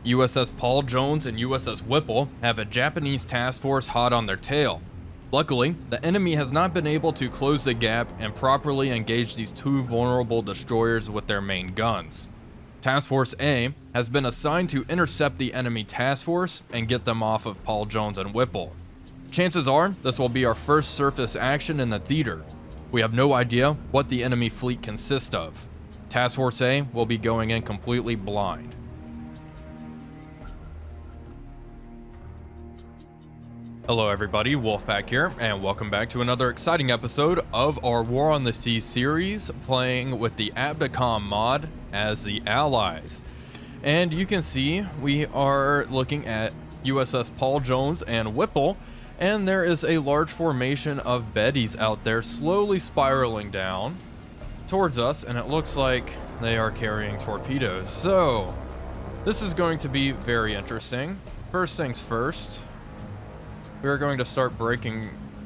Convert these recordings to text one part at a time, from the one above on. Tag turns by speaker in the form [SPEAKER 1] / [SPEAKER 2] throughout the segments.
[SPEAKER 1] USS Paul Jones and USS Whipple have a Japanese task force hot on their tail. Luckily, the enemy has not been able to close the gap and properly engage these two vulnerable destroyers with their main guns. Task Force A has been assigned to intercept the enemy task force and get them off of Paul Jones and Whipple. Chances are this will be our first surface action in the theater. We have no idea what the enemy fleet consists of. Task Force A will be going in completely blind. Hello everybody, Wolfpack here, and welcome back to another exciting episode of our War on the Sea series, playing with the Abdicom mod as the allies. And you can see we are looking at USS Paul Jones and Whipple, and there is a large formation of Betties out there slowly spiraling down towards us, and it looks like they are carrying torpedoes. So, this is going to be very interesting. First things first, we're going to start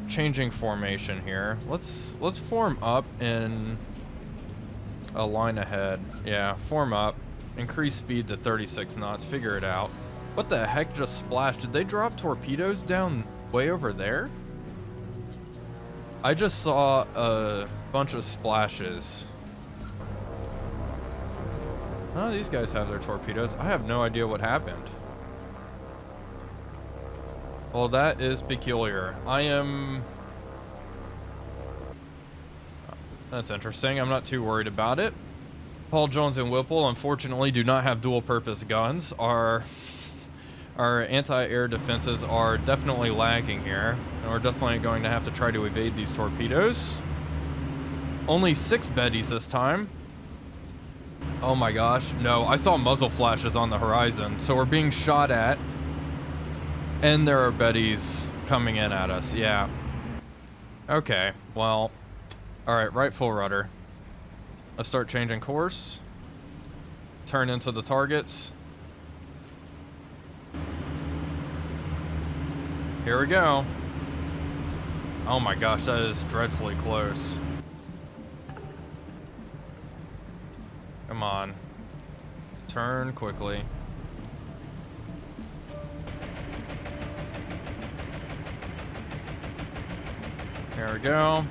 [SPEAKER 1] changing formation here. Let's form up in a line ahead. Yeah, form up. Increase speed to 36 knots. Figure it out. What the heck just splashed? Did they drop torpedoes down way over there? I just saw a bunch of splashes. Oh, these guys have their torpedoes. I have no idea what happened. Well, that is peculiar. That's interesting. I'm not too worried about it. Paul Jones and Whipple, unfortunately, do not have dual-purpose guns. Our anti-air defenses are definitely lagging here, and we're definitely going to have to try to evade these torpedoes. Only 6 Betties this time. Oh my gosh, no, I saw muzzle flashes on the horizon, so we're being shot at. And there are Betties coming in at us, yeah. Okay, well, alright, right full rudder. Let's start changing course. Turn into the targets. Here we go. Oh my gosh, that is dreadfully close. Come on. Turn quickly. There we go.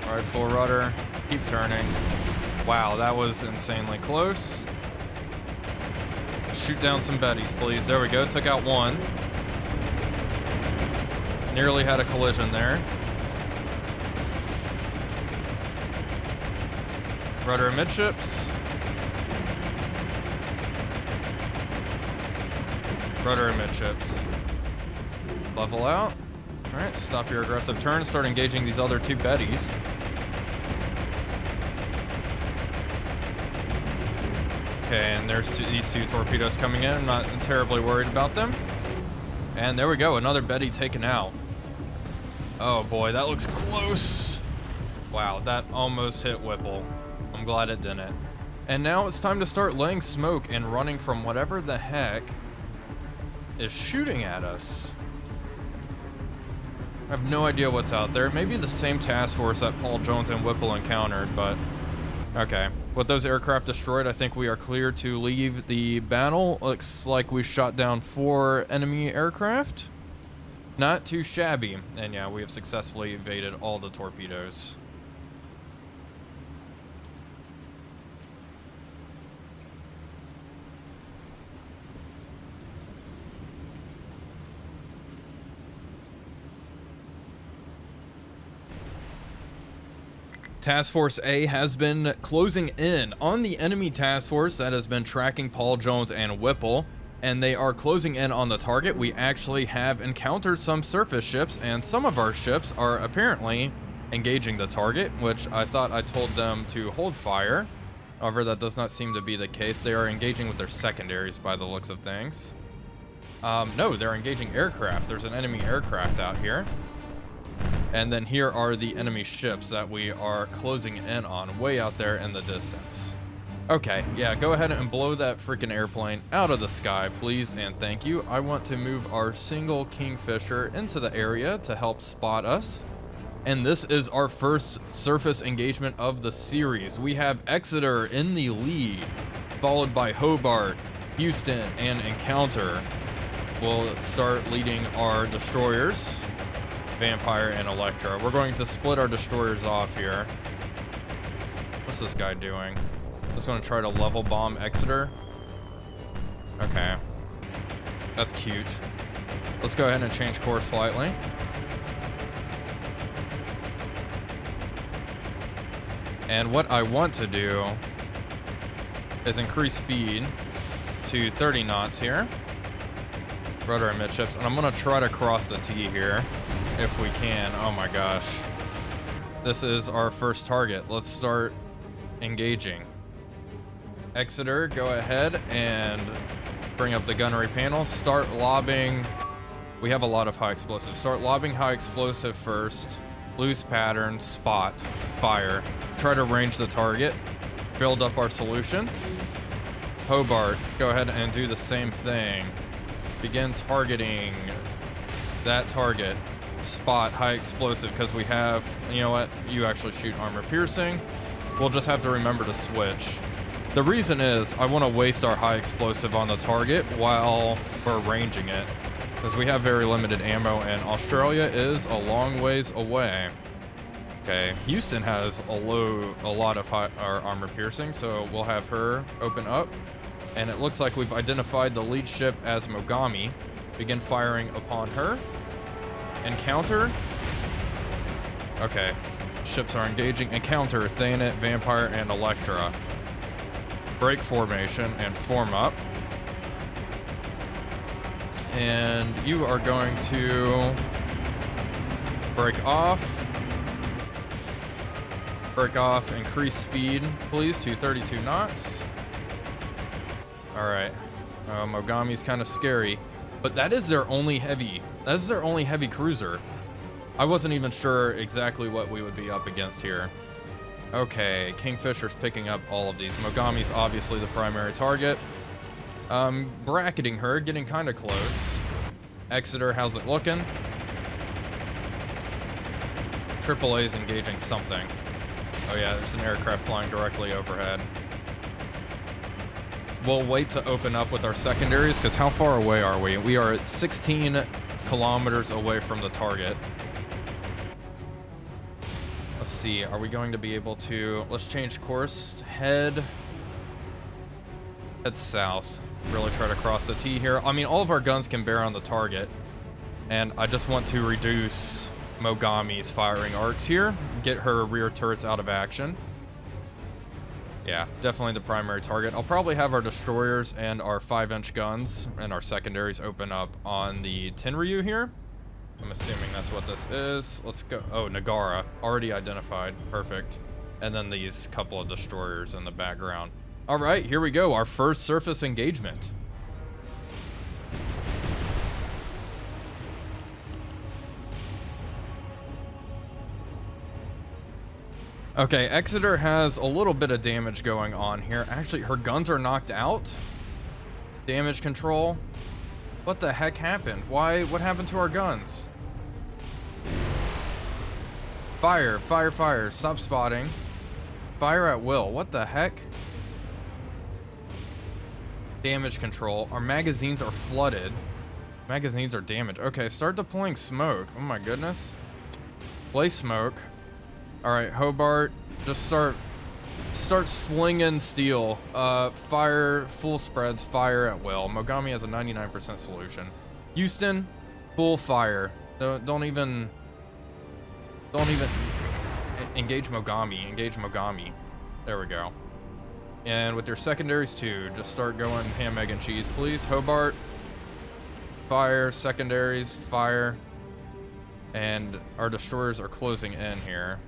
[SPEAKER 1] Alright, full rudder. Keep turning. Wow, that was insanely close. Shoot down some Betties, please. There we go. Took out one. Nearly had a collision there. Rudder amidships. Rudder amidships. Level out. Alright, stop your aggressive turn. Start engaging these other 2 Betties. Okay, and there's these 2 torpedoes coming in. I'm not terribly worried about them. And there we go, another Betty taken out. Oh boy, that looks close. Wow, that almost hit Whipple. I'm glad it didn't. And now it's time to start laying smoke and running from whatever the heck is shooting at us. I have no idea what's out there. It may be the same task force that Paul Jones and Whipple encountered, but okay. With those aircraft destroyed, I think we are clear to leave the battle. Looks like we shot down 4 enemy aircraft. Not too shabby. And yeah, we have successfully evaded all the torpedoes. Task Force A has been closing in on the enemy task force that has been tracking Paul Jones and Whipple, and they are closing in on the target. We actually have encountered some surface ships, and some of our ships are apparently engaging the target, which I thought I told them to hold fire. However, that does not seem to be the case. They are engaging with their secondaries by the looks of things. No, they're engaging aircraft. There's an enemy aircraft out here. And then here are the enemy ships that we are closing in on way out there in the distance. Okay, yeah, go ahead and blow that freaking airplane out of the sky, please, and thank you. I want to move our single Kingfisher into the area to help spot us. And this is our first surface engagement of the series. We have Exeter in the lead, followed by Hobart, Houston and Encounter will start leading our destroyers, Vampire and Electra. We're going to split our destroyers off here. What's this guy doing? Just going to try to level bomb Exeter. Okay. That's cute. Let's go ahead and change course slightly. And what I want to do is increase speed to 30 knots here. Rudder and midships. And I'm going to try to cross the T here if we can. Oh my gosh. This is our first target. Let's start engaging. Exeter, go ahead and bring up the gunnery panel. Start lobbing. We have a lot of high explosive. Start lobbing high explosive first. Loose pattern, spot, fire. Try to range the target. Build up our solution. Hobart, go ahead and do the same thing. Begin targeting that target. Spot, high explosive, because we have, you know what? You actually shoot armor piercing. We'll just have to remember to switch. The reason is I want to waste our high explosive on the target while we're ranging it, because we have very limited ammo and Australia is a long ways away. Okay, Houston has a lot of armor piercing, so we'll have her open up. And it looks like we've identified the lead ship as Mogami. Begin firing upon her. Encounter. Okay, ships are engaging. Encounter, Thanet, Vampire, and Electra. Break formation and form up. And you are going to break off. Break off, increase speed, please, to 32 knots. Alright. Mogami's kind of scary. But that is their only heavy. That's their only heavy cruiser. I wasn't even sure exactly what we would be up against here. Okay, Kingfisher's picking up all of these. Mogami's obviously the primary target. Bracketing her, getting kind of close. Exeter, how's it looking? AAA's engaging something. Oh yeah, there's an aircraft flying directly overhead. We'll wait to open up with our secondaries, because how far away are we? We are at 16 kilometers away from the target. Let's see, are we going to be able to... Let's change course. Head south. Really try to cross the T here. I mean, all of our guns can bear on the target. And I just want to reduce Mogami's firing arcs here. Get her rear turrets out of action. Yeah, definitely the primary target. I'll probably have our destroyers and our 5-inch guns and our secondaries open up on the Tenryu here. I'm assuming that's what this is. Let's go. Oh, Nagara. Already identified. Perfect. And then these couple of destroyers in the background. All right, here we go. Our first surface engagement. Okay, Exeter has a little bit of damage going on here. Actually, her guns are knocked out. Damage control. What the heck happened? Why? What happened to our guns? Fire, fire, fire. Stop spotting. Fire at will. What the heck? Damage control. Our magazines are flooded. Magazines are damaged. Okay, start deploying smoke. Oh my goodness. Play smoke. Alright, Hobart, just start slinging steel. Fire, full spreads, fire at will. Mogami has a 99% solution. Houston, full fire. Don't even engage Mogami. Engage Mogami. There we go. And with your secondaries too, just start going ham, egg, and cheese, please. Hobart, fire, secondaries, fire. And our destroyers are closing in here.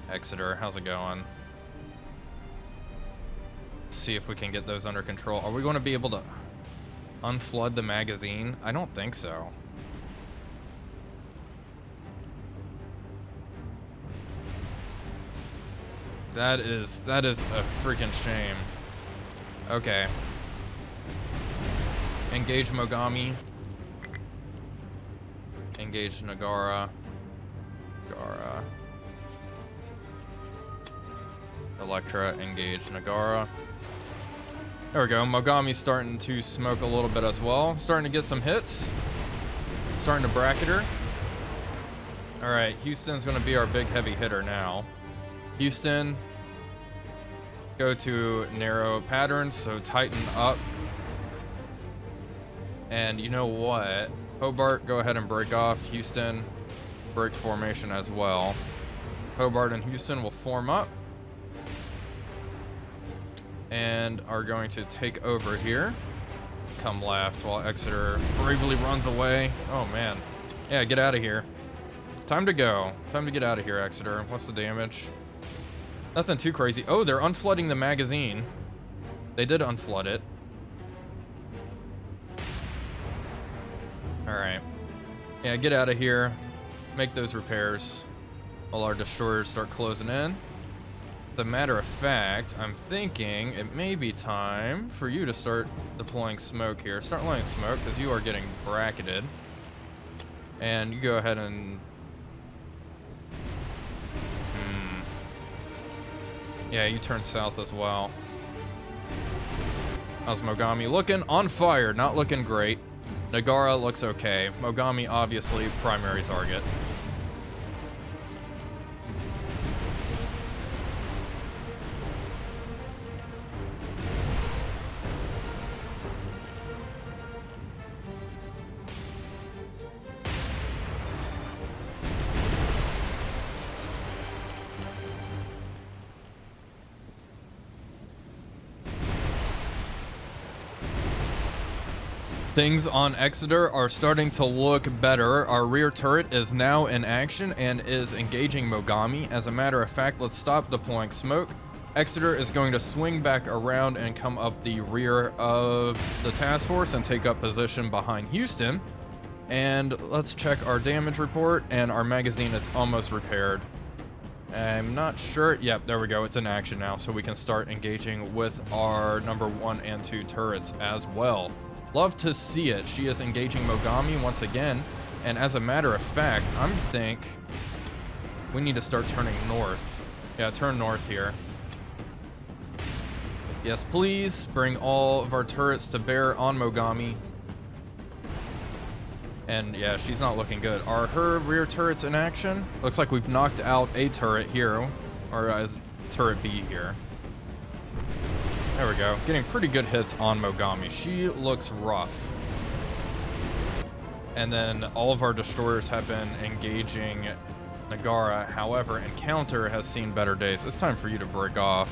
[SPEAKER 1] Exeter, how's it going? Let's see if we can get those under control. Are we going to be able to unflood the magazine? I don't think so. That is a freaking shame. Okay. Engage Mogami. Engage Nagara. Nagara. Electra, engage Nagara. There we go. Mogami's starting to smoke a little bit as well. Starting to get some hits. Starting to bracket her. All right, Houston's going to be our big heavy hitter now. Houston, go to narrow patterns, so tighten up. And you know what? Hobart, go ahead and break off. Houston, break formation as well. Hobart and Houston will form up. And are going to take over here. Come left while Exeter bravely runs away. Oh, man. Yeah, get out of here. Time to go. Time to get out of here, Exeter. What's the damage? Nothing too crazy. Oh, they're unflooding the magazine. They did unflood it. Alright. Yeah, get out of here. Make those repairs while our destroyers start closing in. As a matter of fact, I'm thinking it may be time for you to start deploying smoke here. Start laying smoke because you are getting bracketed. And you go ahead and... Yeah, you turn south as well. How's Mogami looking? On fire, not looking great. Nagara looks okay. Mogami, obviously, primary target. Things on Exeter are starting to look better. Our rear turret is now in action and is engaging Mogami. As a matter of fact, let's stop deploying smoke. Exeter is going to swing back around and come up the rear of the task force and take up position behind Houston. And let's check our damage report, and our magazine is almost repaired. I'm not sure. Yep, there we go. It's in action now, so we can start engaging with our number 1 and 2 turrets as well. Love to see it. She is engaging Mogami once again. And as a matter of fact, I think we need to start turning north. Yeah, turn north here. Yes, please. Bring all of our turrets to bear on Mogami. And yeah, she's not looking good. Are her rear turrets in action? Looks like we've knocked out a turret here. Or turret B here. There we go. Getting pretty good hits on Mogami. She looks rough. And then all of our destroyers have been engaging Nagara. However, Encounter has seen better days. It's time for you to break off.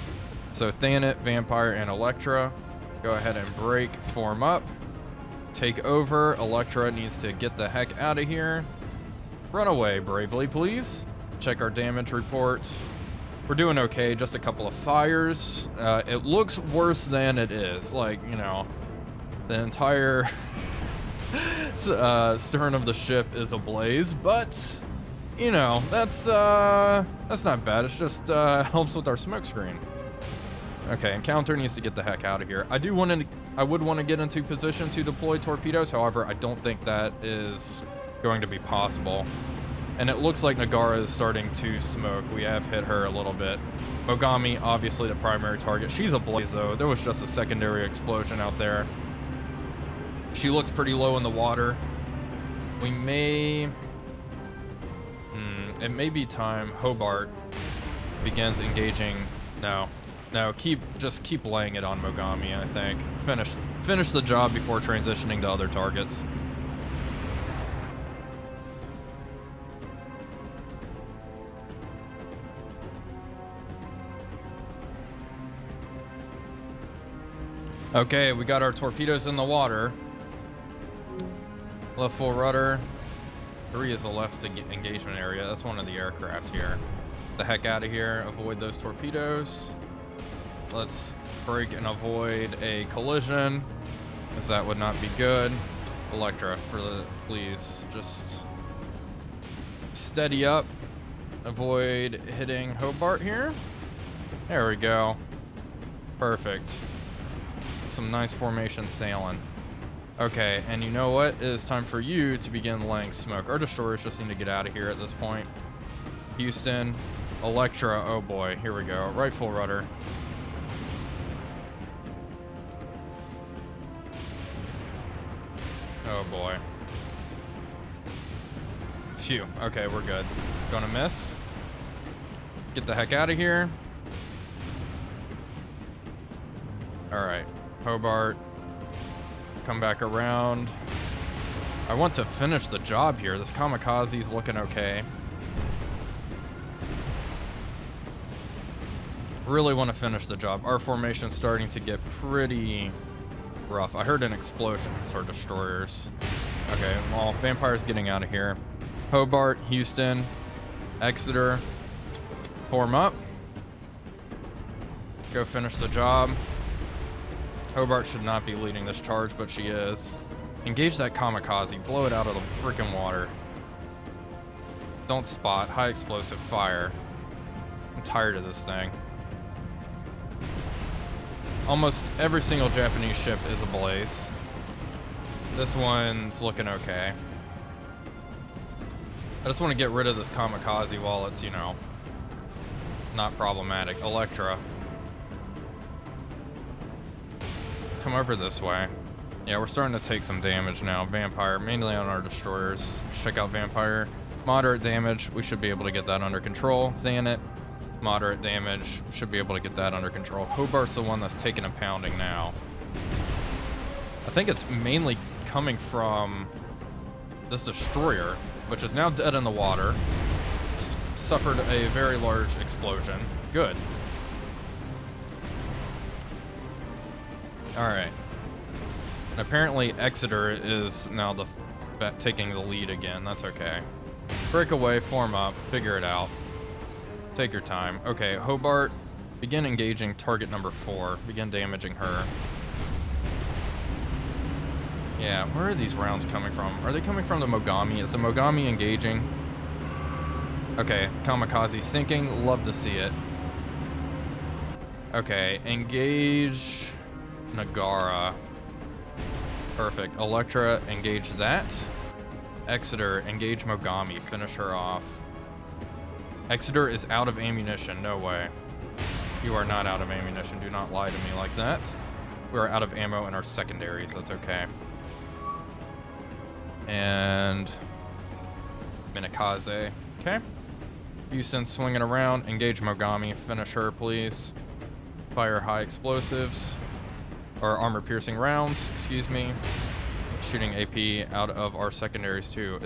[SPEAKER 1] So Thanet, Vampire, and Electra, go ahead and break, form up. Take over. Electra needs to get the heck out of here. Run away bravely, please. Check our damage report. We're doing okay, just a couple of fires. It looks worse than it is. Like, you know, the entire stern of the ship is ablaze, but, you know, that's not bad. It's just helps with our smoke screen. Okay, Encounter needs to get the heck out of here. I would want to get into position to deploy torpedoes. However, I don't think that is going to be possible. And it looks like Nagara is starting to smoke. We have hit her a little bit. Mogami, obviously the primary target. She's ablaze, though. There was just a secondary explosion out there. She looks pretty low in the water. We may... it may be time Hobart begins engaging... No, just keep laying it on Mogami, I think. Finish the job before transitioning to other targets. Okay, we got our torpedoes in the water. Left full rudder. 3 is the left engagement area. That's one of the aircraft here. The heck out of here. Avoid those torpedoes. Let's break and avoid a collision, as that would not be good. Electra, please just steady up. Avoid hitting Hobart here. There we go. Perfect. Some nice formation sailing. Okay, and you know what? It is time for you to begin laying smoke. Our destroyers just need to get out of here at this point. Houston, Electra, oh boy, here we go. Right full rudder. Oh boy. Phew. Okay, we're good. Gonna miss. Get the heck out of here. Alright. Hobart. Come back around. I want to finish the job here. This kamikaze's looking okay. Really want to finish the job. Our formation's starting to get pretty rough. I heard an explosion. It's our destroyers. Okay, well, Vampire's getting out of here. Hobart, Houston, Exeter, form up. Go finish the job. Hobart should not be leading this charge, but she is. Engage that kamikaze. Blow it out of the freaking water. Don't spot. High explosive fire. I'm tired of this thing. Almost every single Japanese ship is ablaze. This one's looking okay. I just want to get rid of this kamikaze while it's, you know, not problematic. Electra. Come over this way. Yeah, we're starting to take some damage now. Vampire, mainly on our destroyers. Check out Vampire. Moderate damage. We should be able to get that under control. Thanet. Moderate damage. Should be able to get that under control. Hobart's the one that's taking a pounding now. I think it's mainly coming from this destroyer, which is now dead in the water. Suffered a very large explosion. Good. Alright. And apparently Exeter is now taking the lead again. That's okay. Break away, form up, figure it out. Take your time. Okay, Hobart, begin engaging target number 4. Begin damaging her. Yeah, where are these rounds coming from? Are they coming from the Mogami? Is the Mogami engaging? Okay, kamikaze sinking. Love to see it. Okay, engage Nagara. Perfect. Electra, engage that. Exeter, engage Mogami. Finish her off. Exeter is out of ammunition. No way. You are not out of ammunition. Do not lie to me like that. We are out of ammo in our secondaries. That's okay. And Minakaze. Okay. Houston swinging around. Engage Mogami. Finish her, please. Fire high explosives. Or armor-piercing rounds, excuse me. Shooting AP out of our secondaries, too.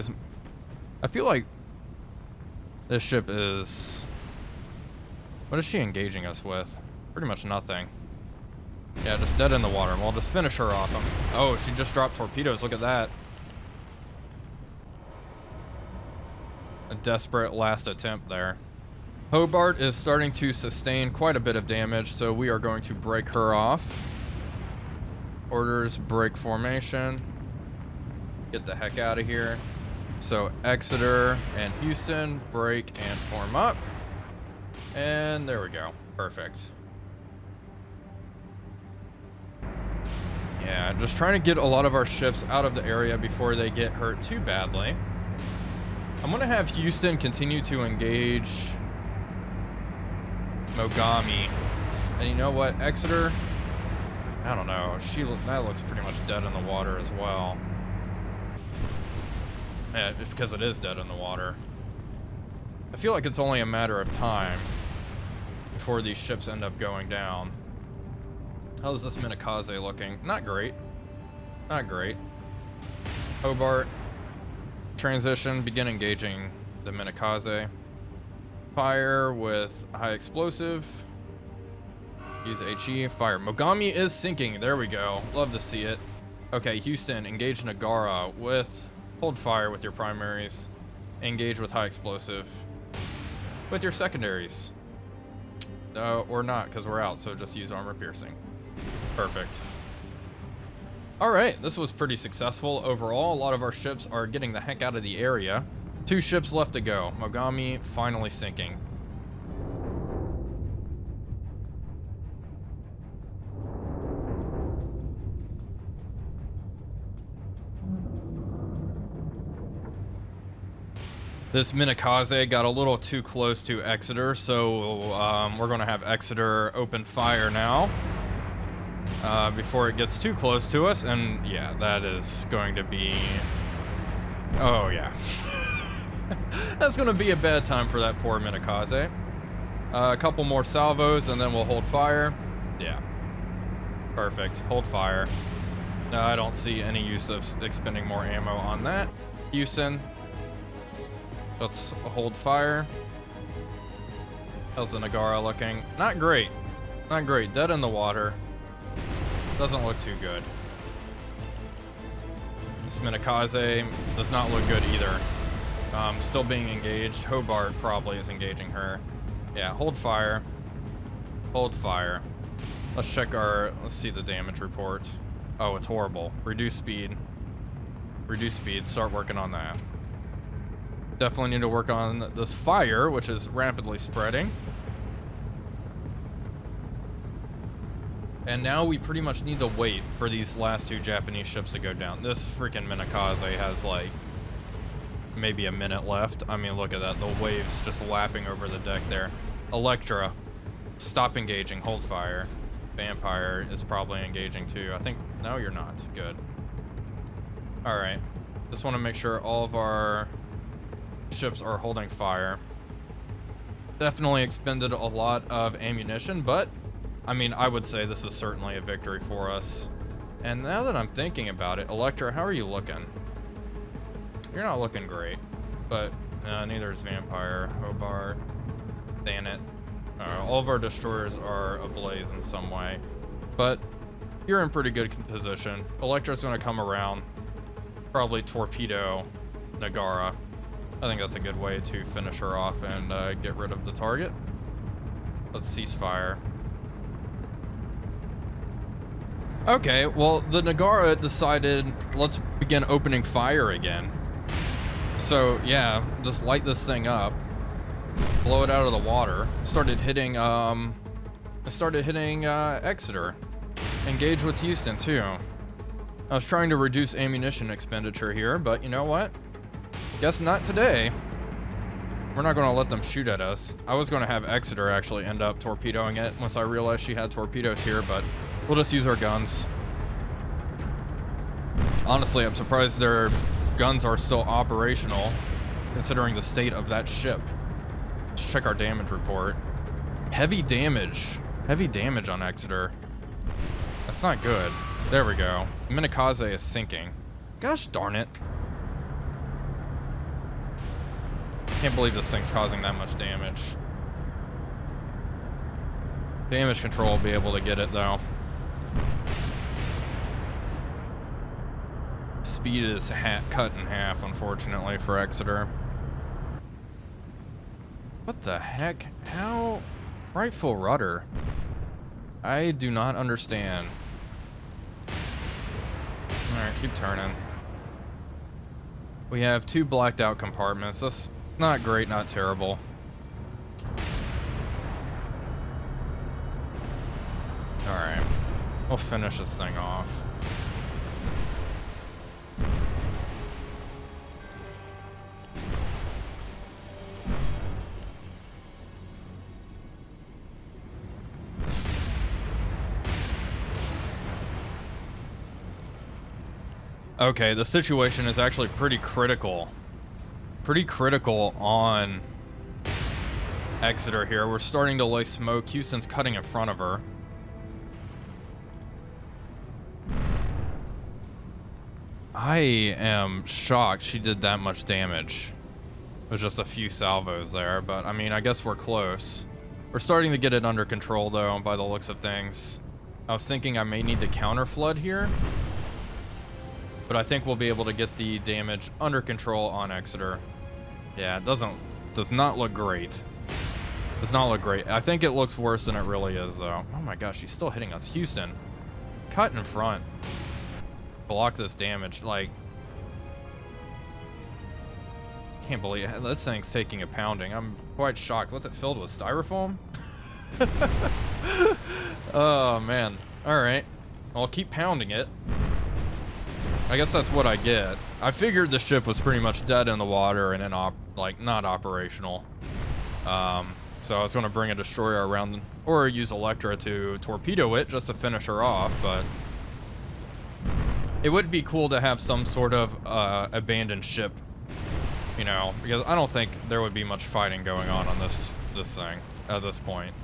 [SPEAKER 1] I feel like this ship is... What is she engaging us with? Pretty much nothing. Yeah, just dead in the water. We'll just finish her off. Oh, she just dropped torpedoes. Look at that. A desperate last attempt there. Hobart is starting to sustain quite a bit of damage, so we are going to break her off. Orders, break formation. Get the heck out of here. So Exeter and Houston, break and form up. And there we go. Perfect. Yeah, just trying to get a lot of our ships out of the area before they get hurt too badly. I'm going to have Houston continue to engage Mogami. And you know what? Exeter, I don't know. That looks pretty much dead in the water as well. Yeah, it's because it is dead in the water. I feel like it's only a matter of time before these ships end up going down. How's this Minakaze looking? Not great. Not great. Hobart. Transition. Begin engaging the Minakaze. Fire with high explosive. Use HE. Fire. Mogami is sinking. There we go. Love to see it. Okay, Houston. Engage Nagara with... Hold fire with your primaries. Engage with high explosive. With your secondaries. Or not, because we're out, so just use armor piercing. Perfect. Alright, this was pretty successful overall. A lot of our ships are getting the heck out of the area. 2 ships left to go. Mogami finally sinking. This Minakaze got a little too close to Exeter, so we're going to have Exeter open fire now. before it gets too close to us. And yeah, that is going to be... Oh, yeah. That's going to be a bad time for that poor Minakaze. A couple more salvos, and then we'll hold fire. Yeah. Perfect. Hold fire. No, I don't see any use of expending more ammo on that. Houston. Let's hold fire. How's the Nagara looking? Not great. Not great. Dead in the water. Doesn't look too good. This Minakaze does not look good either. Still being engaged. Hobart probably is engaging her. Yeah, hold fire. Hold fire. Let's check our... Let's see the damage report. Oh, it's horrible. Reduce speed. Reduce speed. Start working on that. Definitely need to work on this fire, which is rapidly spreading. And now we pretty much need to wait for these last two Japanese ships to go down. This freaking Minakaze has like maybe a minute left. I mean, look at that. The waves just lapping over the deck there. Electra, stop engaging. Hold fire. Vampire is probably engaging too. I think... No, you're not. Good. Alright. Just want to make sure all of our ships are holding fire. Definitely expended a lot of ammunition, but I mean, I would say this is certainly a victory for us. And now that I'm thinking about it, Electra, how are you looking? You're not looking great, but neither is Vampire, Hobart, Thanet. All of our destroyers are ablaze in some way, but you're in pretty good position. Electra's going to come around, probably torpedo Nagara. I think that's a good way to finish her off and get rid of the target. Let's cease fire. Okay, well, the Nagara decided, let's begin opening fire again. So, yeah, just light this thing up. Blow it out of the water. Started hitting Exeter. Engage with Houston too. I was trying to reduce ammunition expenditure here, but you know what? Guess not today. We're not going to let them shoot at us. I was going to have Exeter actually end up torpedoing it once I realized she had torpedoes here, but we'll just use our guns. Honestly, I'm surprised their guns are still operational, considering the state of that ship. Let's check our damage report. Heavy damage. Heavy damage on Exeter. That's not good. There we go. Minakaze is sinking. Gosh darn it. Can't believe this thing's causing that much damage. Damage control will be able to get it though. Speed is cut in half, unfortunately, for Exeter. What the heck? How? Rightful rudder. I do not understand. Alright, keep turning. We have 2 blacked out compartments. That's not great, not terrible. Alright. We'll finish this thing off. Okay, the situation is actually pretty critical. Pretty critical on Exeter here. We're starting to lay smoke. Houston's cutting in front of her. I am shocked she did that much damage. It was just a few salvos there, but I mean, I guess we're close. We're starting to get it under control though, by the looks of things. I was thinking I may need to counter flood here, but I think we'll be able to get the damage under control on Exeter. Yeah, it does not look great. Does not look great. I think it looks worse than it really is though. Oh my gosh, she's still hitting us. Houston, cut in front. Block this damage. Like, can't believe it. This thing's taking a pounding. I'm quite shocked. What's it filled with? Styrofoam? Oh man. Alright. I'll keep pounding it. I guess that's what I get. I figured the ship was pretty much dead in the water and in not operational. So I was going to bring a destroyer around, or use Electra to torpedo it just to finish her off, but it would be cool to have some sort of abandoned ship, you know, because I don't think there would be much fighting going on this thing at this point.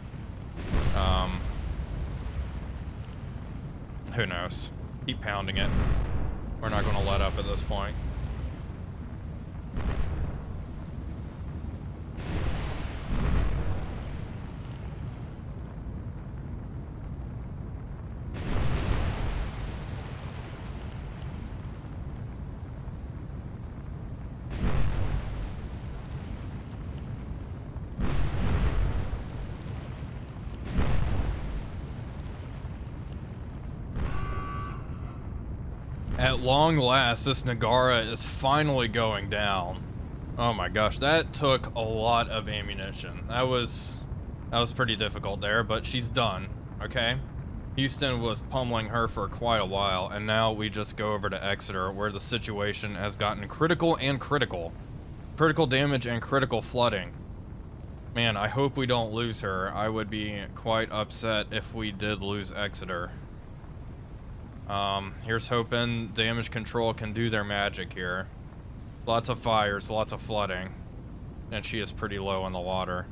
[SPEAKER 1] Who knows? Keep pounding it. We're not going to let up at this point. At long last, this Nagara is finally going down. Oh my gosh, that took a lot of ammunition. That was pretty difficult there, but she's done, okay? Houston was pummeling her for quite a while, and now we just go over to Exeter, where the situation has gotten critical and critical. Critical damage and critical flooding. Man, I hope we don't lose her. I would be quite upset if we did lose Exeter. Here's hoping damage control can do their magic here. Lots of fires, lots of flooding. And she is pretty low in the water.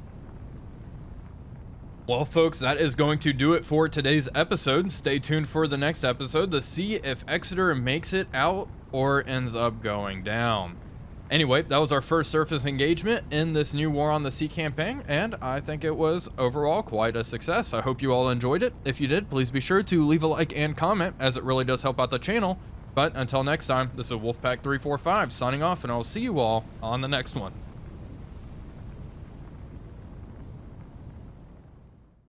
[SPEAKER 1] Well, folks, that is going to do it for today's episode. Stay tuned for the next episode to see if Exeter makes it out or ends up going down. Anyway, that was our first surface engagement in this new War on the Sea campaign, and I think it was overall quite a success. I hope you all enjoyed it. If you did, please be sure to leave a like and comment, as it really does help out the channel. But until next time, this is Wolfpack345 signing off, and I'll see you all on the next one.